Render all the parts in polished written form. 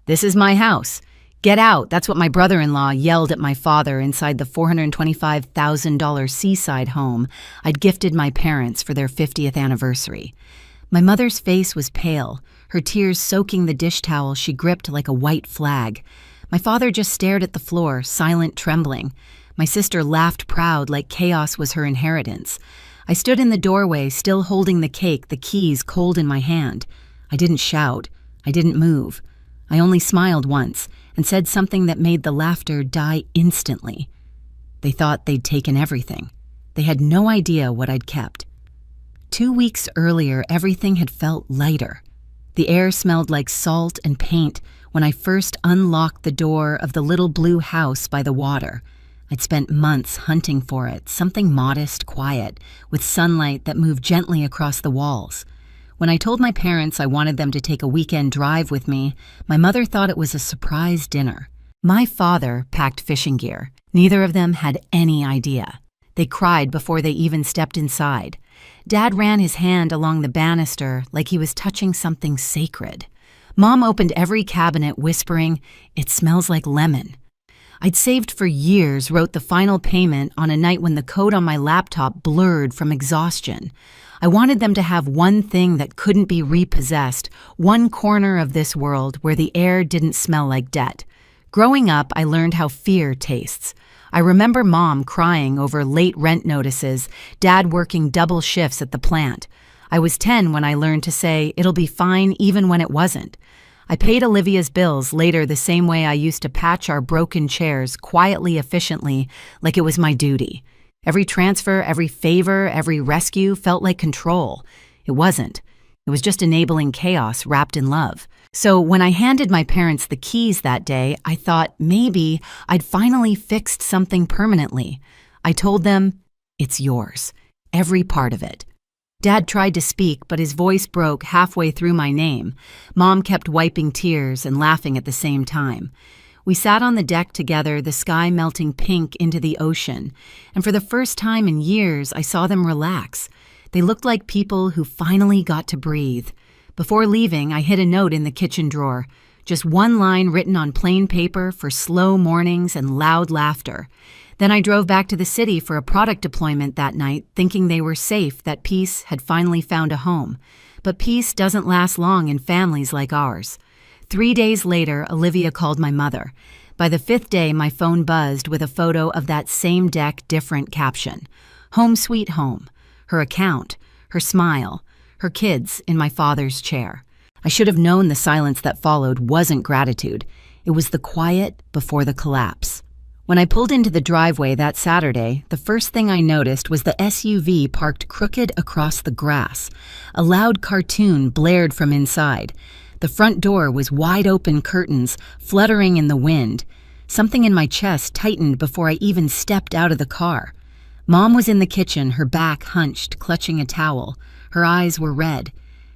"This is my house. Get out." That's what my brother-in-law yelled at my father inside the $425,000 Seaside home I'd gifted my parents for their 50th anniversary. My mother's face was pale, her tears soaking the dish towel she gripped like a white flag. My father just stared at the floor, silent, trembling. My sister laughed proud, like chaos was her inheritance. I stood in the doorway, still holding the cake, the keys cold in my hand. I didn't shout. I didn't move. I only smiled once and said something that made the laughter die instantly. They thought they'd taken everything. They had no idea what I'd kept. 2 weeks earlier, everything had felt lighter. The air smelled like salt and paint when I first unlocked the door of the little blue house by the water. I'd spent months hunting for it, something modest, quiet, with sunlight that moved gently across the walls. When I told my parents I wanted them to take a weekend drive with me, my mother thought it was a surprise dinner. My father packed fishing gear. Neither of them had any idea. They cried before they even stepped inside. Dad ran his hand along the banister like he was touching something sacred. Mom opened every cabinet, whispering, "It smells like lemon." I'd saved for years, wrote the final payment on a night when the code on my laptop blurred from exhaustion. I wanted them to have one thing that couldn't be repossessed, one corner of this world where the air didn't smell like debt. Growing up, I learned how fear tastes. I remember Mom crying over late rent notices, Dad working double shifts at the plant. I was 10 when I learned to say, "It'll be fine," even when it wasn't. I paid Olivia's bills later the same way I used to patch our broken chairs, quietly, efficiently, like it was my duty. Every transfer, every favor, every rescue felt like control. It wasn't. It was just enabling chaos wrapped in love. So when I handed my parents the keys that day, I thought maybe I'd finally fixed something permanently. I told them, "It's yours. Every part of it." Dad tried to speak, but his voice broke halfway through my name. Mom kept wiping tears and laughing at the same time. We sat on the deck together, the sky melting pink into the ocean, and for the first time in years, I saw them relax. They looked like people who finally got to breathe. Before leaving, I hid a note in the kitchen drawer, just one line written on plain paper for slow mornings and loud laughter. Then I drove back to the city for a product deployment that night, thinking they were safe, that peace had finally found a home. But peace doesn't last long in families like ours. 3 days later, Olivia called my mother. By the 5th day, my phone buzzed with a photo of that same deck, different caption. Home sweet home. Her account, her smile, her kids in my father's chair. I should have known the silence that followed wasn't gratitude. It was the quiet before the collapse. When I pulled into the driveway that Saturday, the first thing I noticed was the SUV parked crooked across the grass. A loud cartoon blared from inside. The front door was wide open curtains, fluttering in the wind. Something in my chest tightened before I even stepped out of the car. Mom was in the kitchen, her back hunched, clutching a towel. Her eyes were red.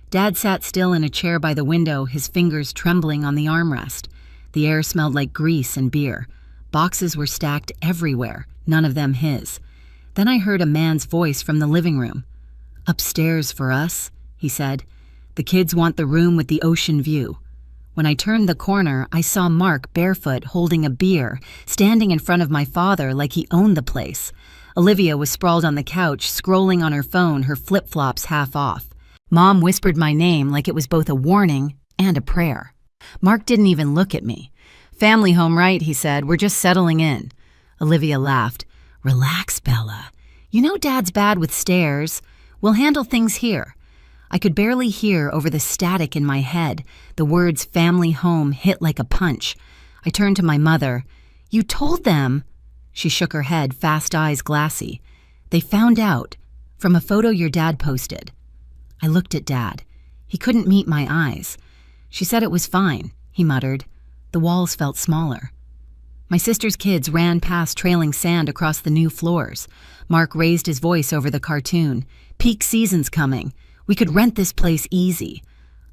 Dad sat still in a chair by the window, his fingers trembling on the armrest. The air smelled like grease and beer. Boxes were stacked everywhere, none of them his. Then I heard a man's voice from the living room. "Upstairs for us," he said. "The kids want the room with the ocean view." When I turned the corner, I saw Mark barefoot holding a beer, standing in front of my father like he owned the place. Olivia was sprawled on the couch, scrolling on her phone, her flip-flops half off. Mom whispered my name like it was both a warning and a prayer. Mark didn't even look at me. "Family home, right?" he said. "We're just settling in." Olivia laughed. "Relax, Bella. You know Dad's bad with stairs. We'll handle things here." I could barely hear over the static in my head. The words family home hit like a punch. I turned to my mother. "You told them." She shook her head, fast eyes glassy. "They found out from a photo your dad posted." I looked at Dad. He couldn't meet my eyes. "She said it was fine," he muttered. The walls felt smaller. My sister's kids ran past, trailing sand across the new floors. Mark raised his voice over the cartoon. "Peak season's coming. We could rent this place easy.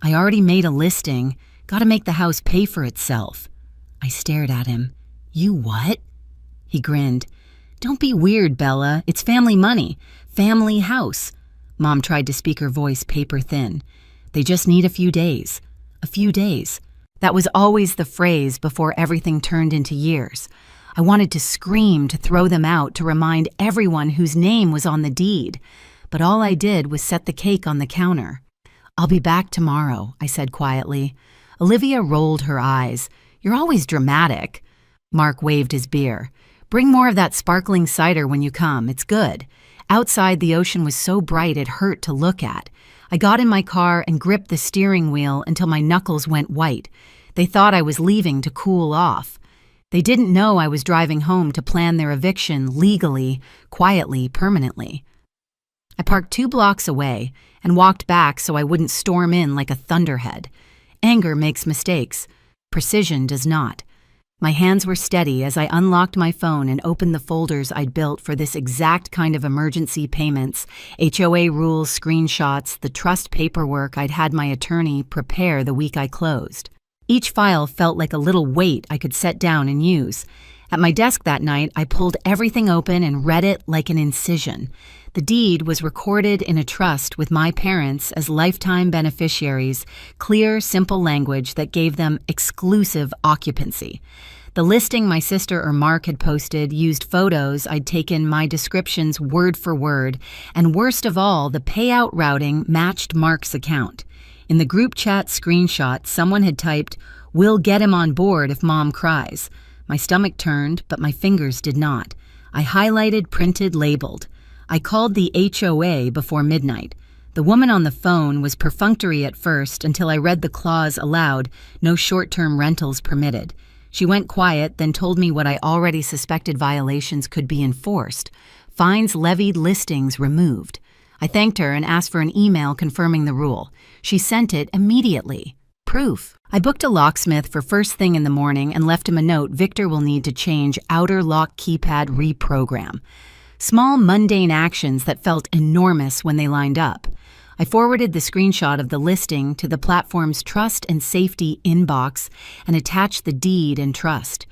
I already made a listing. Gotta make the house pay for itself." I stared at him. "You what?" He grinned. "Don't be weird, Bella. It's family money. Family house." Mom tried to speak her voice paper thin. "They just need a few days. A few days. That was always the phrase before everything turned into years. I wanted to scream, to throw them out, to remind everyone whose name was on the deed. But all I did was set the cake on the counter. "I'll be back tomorrow," I said quietly. Olivia rolled her eyes. "You're always dramatic." Mark waved his beer. "Bring more of that sparkling cider when you come. It's good." Outside, the ocean was so bright it hurt to look at. I got in my car and gripped the steering wheel until my knuckles went white. They thought I was leaving to cool off. They didn't know I was driving home to plan their eviction legally, quietly, permanently. I parked 2 blocks away and walked back so I wouldn't storm in like a thunderhead. Anger makes mistakes. Precision does not. My hands were steady as I unlocked my phone and opened the folders I'd built for this exact kind of emergency payments, HOA rules, screenshots, the trust paperwork I'd had my attorney prepare the week I closed. Each file felt like a little weight I could set down and use. At my desk that night, I pulled everything open and read it like an incision. The deed was recorded in a trust with my parents as lifetime beneficiaries, clear, simple language that gave them exclusive occupancy. The listing my sister or Mark had posted used photos I'd taken my descriptions word for word, and worst of all, the payout routing matched Mark's account. In the group chat screenshot, someone had typed, "We'll get him on board if Mom cries." My stomach turned, but my fingers did not. I highlighted, printed, labeled. I called the HOA before midnight. The woman on the phone was perfunctory at first until I read the clause aloud, "No short-term rentals permitted." She went quiet, then told me what I already suspected violations could be enforced. Fines levied, listings removed. I thanked her and asked for an email confirming the rule. She sent it immediately. Proof. I booked a locksmith for first thing in the morning and left him a note Victor will need to change outer lock keypad reprogram. Small, mundane actions that felt enormous when they lined up. I forwarded the screenshot of the listing to the platform's trust and safety inbox and attached the deed and trust.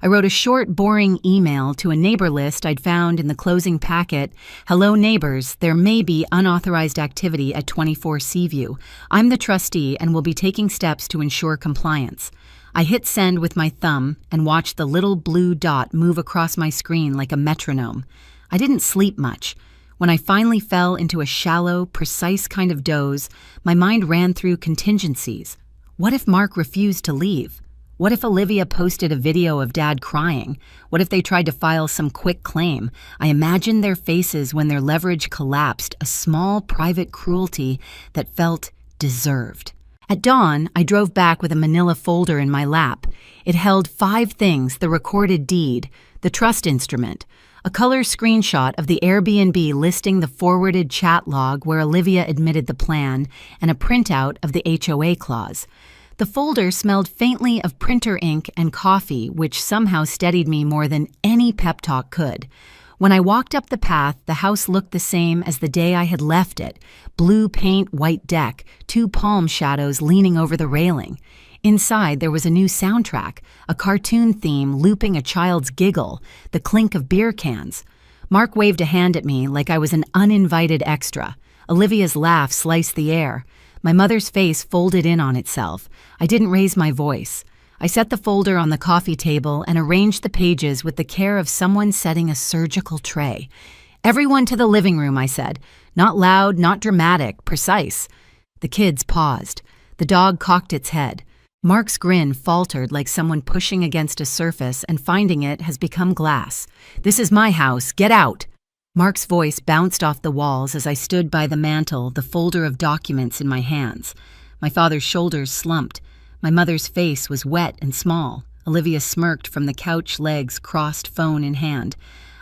I wrote a short, boring email to a neighbor list I'd found in the closing packet. "Hello neighbors, there may be unauthorized activity at 24 Seaview. I'm the trustee and will be taking steps to ensure compliance." I hit send with my thumb and watched the little blue dot move across my screen like a metronome. I didn't sleep much. When I finally fell into a shallow, precise kind of doze, my mind ran through contingencies. What if Mark refused to leave? What if Olivia posted a video of Dad crying? What if they tried to file some quick claim? I imagined their faces when their leverage collapsed, a small private cruelty that felt deserved. At dawn, I drove back with a manila folder in my lap. It held 5 things: the recorded deed, the trust instrument, a color screenshot of the Airbnb listing the forwarded chat log where Olivia admitted the plan, and a printout of the HOA clause. The folder smelled faintly of printer ink and coffee, which somehow steadied me more than any pep talk could. When I walked up the path, the house looked the same as the day I had left it. Blue paint, white deck, 2 palm shadows leaning over the railing. Inside, there was a new soundtrack, a cartoon theme looping a child's giggle, the clink of beer cans. Mark waved a hand at me like I was an uninvited extra. Olivia's laugh sliced the air. My mother's face folded in on itself. I didn't raise my voice. I set the folder on the coffee table and arranged the pages with the care of someone setting a surgical tray. "Everyone to the living room," I said. Not loud, not dramatic, precise. The kids paused. The dog cocked its head. Mark's grin faltered like someone pushing against a surface and finding it has become glass. "This is my house. Get out." Mark's voice bounced off the walls as I stood by the mantel, the folder of documents in my hands. My father's shoulders slumped. My mother's face was wet and small. Olivia smirked from the couch legs crossed, phone in hand.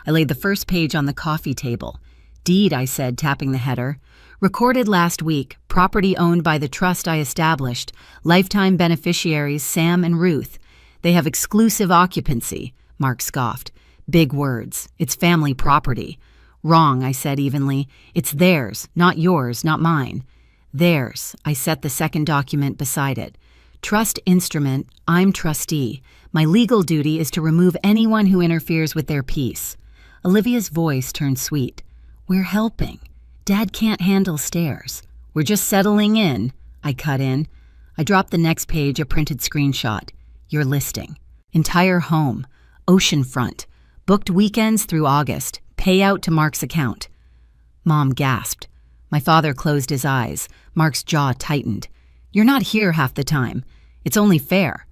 I laid the first page on the coffee table. "Deed," I said, tapping the header. "Recorded last week. Property owned by the trust I established. Lifetime beneficiaries Sam and Ruth. They have exclusive occupancy." Mark scoffed. "Big words. It's family property." "Wrong," I said evenly. "It's theirs, not yours, not mine." "Theirs." I set the second document beside it. "Trust instrument. I'm trustee. My legal duty is to remove anyone who interferes with their peace." Olivia's voice turned sweet. "We're helping. Dad can't handle stairs. We're just settling in." I cut in. I dropped the next page, a printed screenshot. Your listing. Entire home. Oceanfront. Booked weekends through August. Payout to Mark's account. Mom gasped. My father closed his eyes. Mark's jaw tightened. You're not here half the time. It's only fair.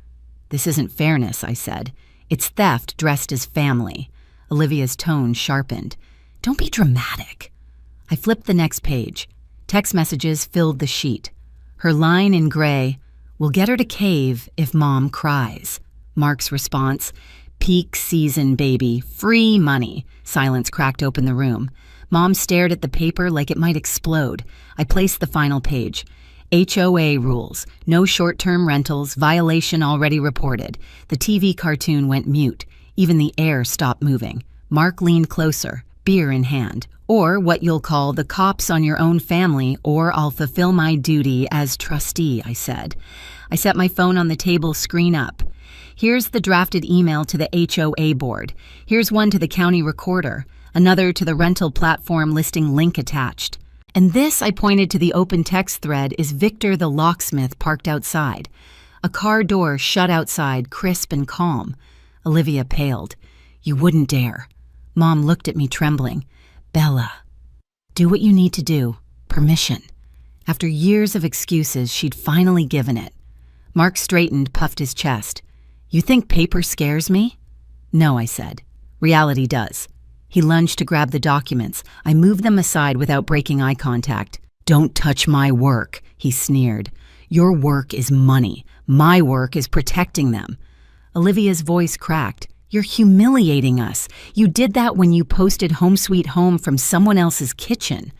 This isn't fairness, I said. It's theft dressed as family. Olivia's tone sharpened. Don't be dramatic. I flipped the next page. Text messages filled the sheet. Her line in gray, we'll get her to cave if Mom cries. Mark's response, peak season, baby, free money. Silence cracked open the room. Mom stared at the paper like it might explode. I placed the final page. HOA rules. No short-term rentals. Violation already reported. The TV cartoon went mute. Even the air stopped moving. Mark leaned closer, beer in hand. Or what you'll call the cops on your own family, or I'll fulfill my duty as trustee, I said. I set my phone on the table, screen up. Here's the drafted email to the HOA board. Here's one to the county recorder. Another to the rental platform listing link attached. And this, I pointed to the open text thread, is Victor the locksmith parked outside. A car door shut outside, crisp and calm. Olivia paled. You wouldn't dare. Mom looked at me trembling. Bella. Do what you need to do. Permission. After years of excuses, she'd finally given it. Mark straightened, puffed his chest. You think paper scares me? No, I said. Reality does. He lunged to grab the documents. I moved them aside without breaking eye contact. Don't touch my work, he sneered. Your work is money. My work is protecting them. Olivia's voice cracked. You're humiliating us. You did that when you posted Home Sweet Home from someone else's kitchen.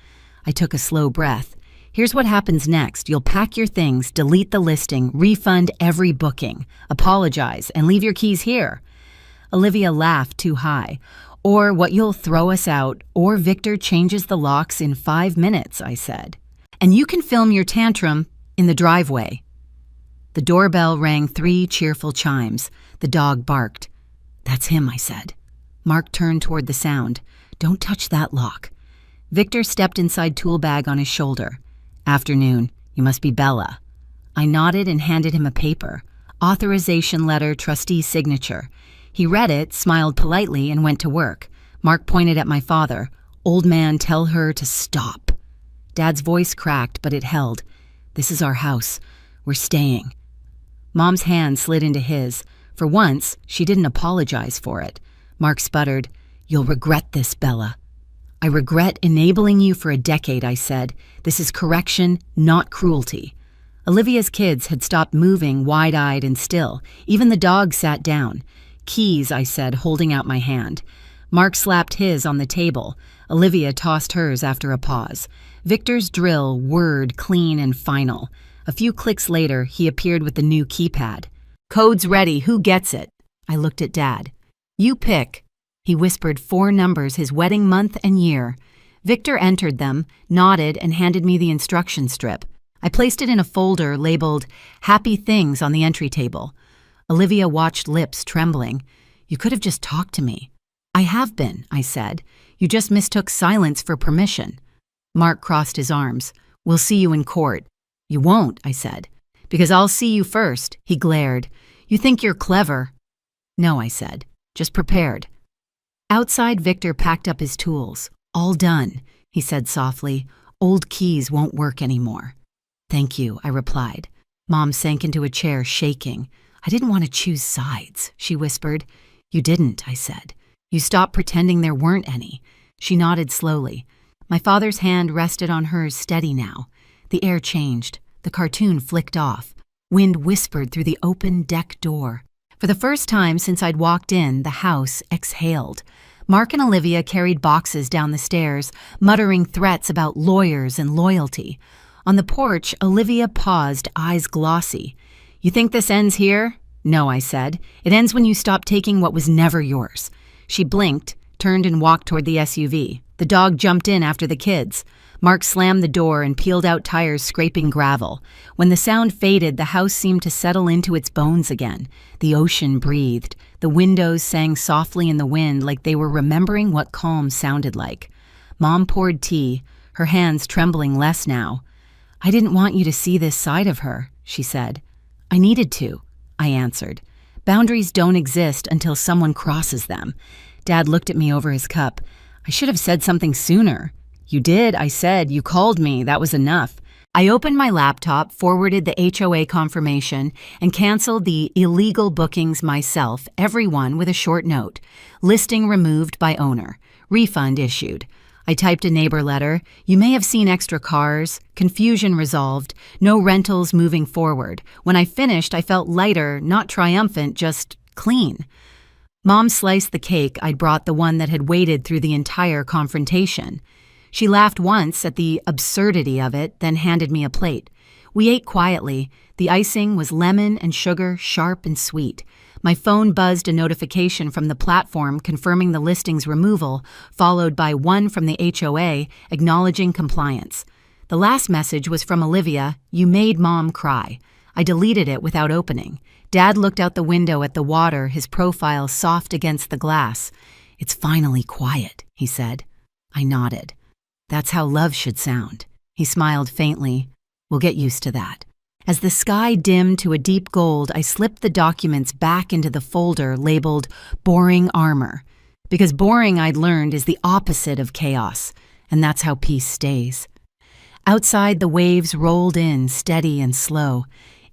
I took a slow breath. Here's what happens next. You'll pack your things, delete the listing, refund every booking, apologize, and leave your keys here. Olivia laughed too high. Or what you'll throw us out, or Victor changes the locks in 5 minutes, I said. And you can film your tantrum in the driveway. The doorbell rang 3 cheerful chimes. The dog barked. That's him, I said. Mark turned toward the sound. Don't touch that lock. Victor stepped inside tool bag on his shoulder. Afternoon. You must be Bella. I nodded and handed him a paper. Authorization letter, trustee signature. He read it, smiled politely, and went to work. Mark pointed at my father. Old man, tell her to stop. Dad's voice cracked, but it held. This is our house. We're staying. Mom's hand slid into his. For once, she didn't apologize for it. Mark sputtered, You'll regret this, Bella. I regret enabling you for a decade, I said. This is correction, not cruelty. Olivia's kids had stopped moving, wide-eyed and still. Even the dog sat down. Keys, I said, holding out my hand. Mark slapped his on the table. Olivia tossed hers after a pause. Victor's drill whirred clean and final. A few clicks later, he appeared with the new keypad. Code's ready. Who gets it? I looked at Dad. You pick. He whispered 4 numbers, his wedding month and year. Victor entered them, nodded, and handed me the instruction strip. I placed it in a folder labeled Happy Things on the entry table. Olivia watched, lips trembling. You could have just talked to me. I have been, I said. You just mistook silence for permission. Mark crossed his arms. We'll see you in court. You won't, I said. Because I'll see you first, he glared. You think you're clever. No, I said. Just prepared. Outside, Victor packed up his tools. All done, he said softly. Old keys won't work anymore. Thank you, I replied. Mom sank into a chair, shaking. I didn't want to choose sides, she whispered. You didn't, I said. You stopped pretending there weren't any. She nodded slowly. My father's hand rested on hers, steady now. The air changed. The cartoon flicked off. Wind whispered through the open deck door. For the first time since I'd walked in, the house exhaled. Mark and Olivia carried boxes down the stairs, muttering threats about lawyers and loyalty. On the porch, Olivia paused, eyes glossy. You think this ends here? No, I said. It ends when you stop taking what was never yours. She blinked, turned and walked toward the SUV. The dog jumped in after the kids. Mark slammed the door and peeled out tires scraping gravel. When the sound faded, the house seemed to settle into its bones again. The ocean breathed. The windows sang softly in the wind like they were remembering what calm sounded like. Mom poured tea, her hands trembling less now. I didn't want you to see this side of her. she said. I needed to, I answered. Boundaries don't exist until someone crosses them. Dad looked at me over his cup. I should have said something sooner. You did, I said. You called me. That was enough. I opened my laptop, forwarded the HOA confirmation, and canceled the illegal bookings myself, every one with a short note. Listing removed by owner. Refund issued. I typed a neighbor letter. You may have seen extra cars. Confusion resolved. No rentals moving forward. When I finished, I felt lighter, not triumphant, just clean. Mom sliced the cake I'd brought, the one that had waited through the entire confrontation. She laughed once at the absurdity of it, then handed me a plate. We ate quietly. The icing was lemon and sugar, sharp and sweet. My phone buzzed a notification from the platform confirming the listing's removal, followed by one from the HOA acknowledging compliance. The last message was from Olivia, "You made Mom cry." I deleted it without opening. Dad looked out the window at the water, his profile soft against the glass. "It's finally quiet," he said. I nodded. "That's how love should sound." He smiled faintly. "We'll get used to that." As the sky dimmed to a deep gold, I slipped the documents back into the folder labeled Boring Armor. Because boring, I'd learned, is the opposite of chaos, and that's how peace stays. Outside, the waves rolled in, steady and slow.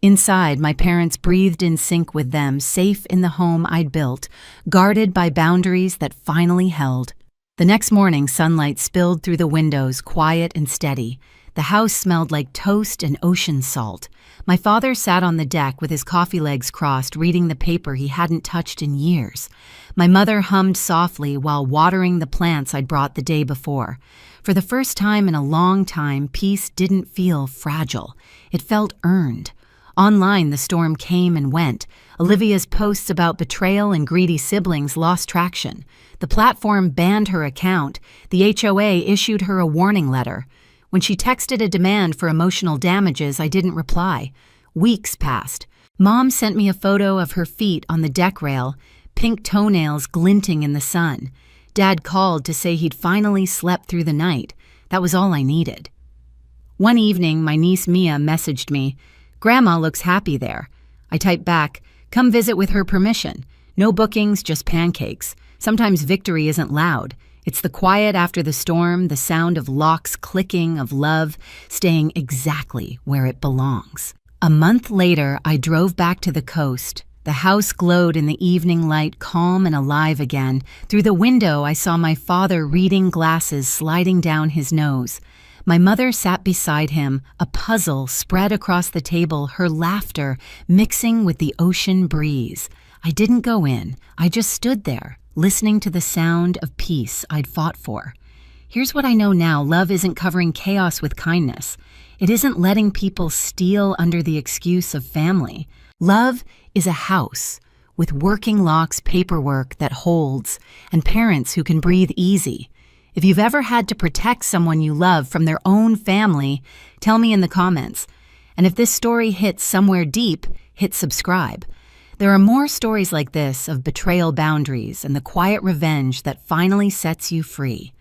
Inside, my parents breathed in sync with them, safe in the home I'd built, guarded by boundaries that finally held. The next morning, sunlight spilled through the windows, quiet and steady. The house smelled like toast and ocean salt. My father sat on the deck with his coffee legs crossed, reading the paper he hadn't touched in years. My mother hummed softly while watering the plants I'd brought the day before. For the first time in a long time, peace didn't feel fragile. It felt earned. Online, the storm came and went. Olivia's posts about betrayal and greedy siblings lost traction. The platform banned her account. The HOA issued her a warning letter. When she texted a demand for emotional damages, I didn't reply. Weeks passed. Mom sent me a photo of her feet on the deck rail, pink toenails glinting in the sun. Dad called to say he'd finally slept through the night. That was all I needed. One evening, my niece Mia messaged me, "Grandma looks happy there." I typed back, "Come visit with her permission. No bookings, just pancakes. Sometimes victory isn't loud. It's the quiet after the storm, the sound of locks clicking, of love staying exactly where it belongs." A month later, I drove back to the coast. The house glowed in the evening light, calm and alive again. Through the window, I saw my father reading glasses sliding down his nose. My mother sat beside him, a puzzle spread across the table, her laughter mixing with the ocean breeze. I didn't go in. I just stood there, listening to the sound of peace I'd fought for. Here's what I know now. Love isn't covering chaos with kindness. It isn't letting people steal under the excuse of family. Love is a house with working locks, paperwork that holds, and parents who can breathe easy. If you've ever had to protect someone you love from their own family, tell me in the comments. And if this story hits somewhere deep, hit subscribe. There are more stories like this of betrayal, boundaries, and the quiet revenge that finally sets you free.